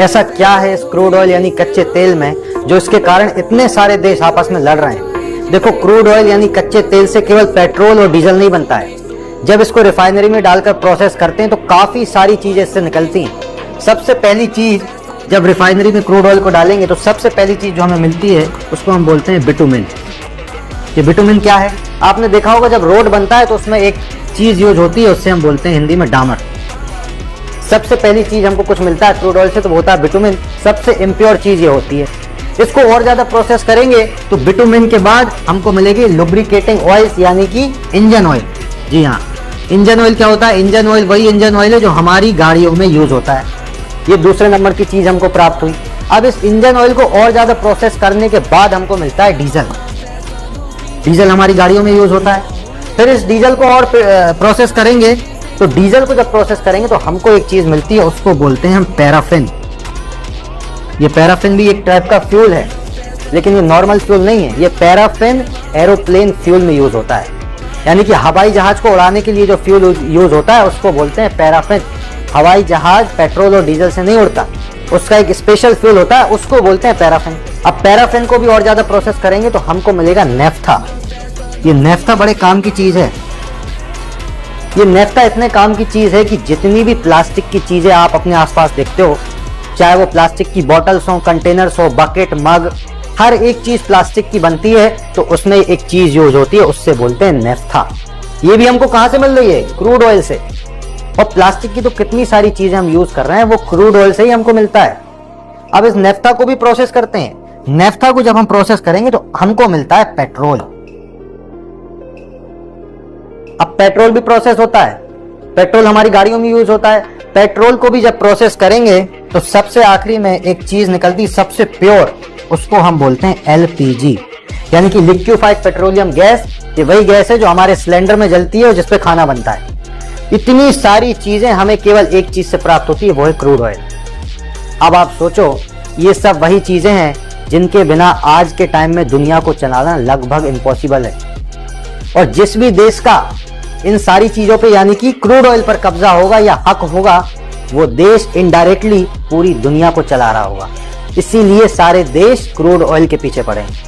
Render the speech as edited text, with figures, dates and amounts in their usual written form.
ऐसा क्या है इस क्रूड ऑयल यानी कच्चे तेल में जो इसके कारण इतने सारे देश आपस में लड़ रहे हैं। देखो, क्रूड ऑयल यानी कच्चे तेल से केवल पेट्रोल और डीजल नहीं बनता है। जब इसको रिफाइनरी में डालकर प्रोसेस करते हैं तो काफी सारी चीजें इससे निकलती हैं। सबसे पहली चीज, जब रिफाइनरी में क्रूड ऑयल को डालेंगे तो सबसे पहली चीज जो हमें मिलती है उसको हम बोलते हैं बिटुमिन। ये बिटुमिन क्या है? आपने देखा होगा जब रोड बनता है तो उसमें एक चीज यूज होती है, उससे हम बोलते हैं हिंदी में डामर। सबसे पहली चीज हमको कुछ मिलता है क्रूड ऑयल से तो वो होता है बिटुमिन। सबसे इम्प्योर चीज ये होती है। इसको और ज्यादा प्रोसेस करेंगे तो बिटुमिन के बाद हमको मिलेगी लुब्रिकेटिंग ऑयल्स यानी कि इंजन ऑयल। जी हाँ, इंजन ऑयल क्या होता है? इंजन ऑयल वही इंजन ऑयल है जो हमारी गाड़ियों में यूज होता है। ये दूसरे नंबर की चीज हमको प्राप्त हुई। अब इस इंजन ऑयल को और ज्यादा प्रोसेस करने के बाद हमको मिलता है डीजल। डीजल हमारी गाड़ियों में यूज होता है। फिर इस डीजल को और प्रोसेस करेंगे तो डीजल को जब प्रोसेस करेंगे तो हमको एक चीज मिलती है, उसको बोलते हैं हम पैराफिन। ये पैराफिन भी एक टाइप का फ्यूल है, लेकिन ये नॉर्मल फ्यूल नहीं है। ये पैराफिन एरोप्लेन फ्यूल में यूज होता है, यानी कि हवाई जहाज को उड़ाने के लिए जो फ्यूल यूज होता है उसको बोलते हैं पैराफिन। हवाई जहाज पेट्रोल और डीजल से नहीं उड़ता, उसका एक स्पेशल फ्यूल होता है, उसको बोलते हैं पैराफिन। अब पैराफिन को भी और ज्यादा प्रोसेस करेंगे तो हमको मिलेगा नेफ्था। ये नेफ्था बड़े काम की चीज है। ये नेफ्था इतने काम की चीज है कि जितनी भी प्लास्टिक की चीजें आप अपने आसपास देखते हो, चाहे वो प्लास्टिक की बॉटल्स हो, कंटेनर्स हो, बकेट, मग, हर एक चीज प्लास्टिक की बनती है तो उसमें एक चीज यूज होती है, उससे बोलते हैं नेफ्था। ये भी हमको कहां से मिल रही है? क्रूड ऑयल से। और प्लास्टिक की तो कितनी सारी चीजें हम यूज कर रहे हैं वो क्रूड ऑयल से ही हमको मिलता है। अब इस नेफ्था को भी प्रोसेस करते हैं। नेफ्था को जब हम प्रोसेस करेंगे तो हमको मिलता है पेट्रोल। अब पेट्रोल भी प्रोसेस होता है। पेट्रोल हमारी गाड़ियों में यूज होता है। पेट्रोल को भी जब प्रोसेस करेंगे तो सबसे आखिरी में एक चीज निकलती, सबसे प्योर, उसको हम बोलते हैं एलपीजी, यानी कि लिक्विफाइड पेट्रोलियम गैस। ये वही गैस है जो हमारे सिलेंडर में जलती है और जिसपे खाना बनता है। इतनी सारी चीजें हमें केवल एक चीज से प्राप्त होती है, वो है क्रूड ऑयल। अब आप सोचो, ये सब वही चीजें हैं जिनके बिना आज के टाइम में दुनिया को चलाना लगभग इम्पॉसिबल है। और जिस भी देश का इन सारी चीजों पे यानी कि क्रूड ऑयल पर कब्जा होगा या हक होगा, वो देश इनडायरेक्टली पूरी दुनिया को चला रहा होगा। इसीलिए सारे देश क्रूड ऑयल के पीछे पड़े हैं।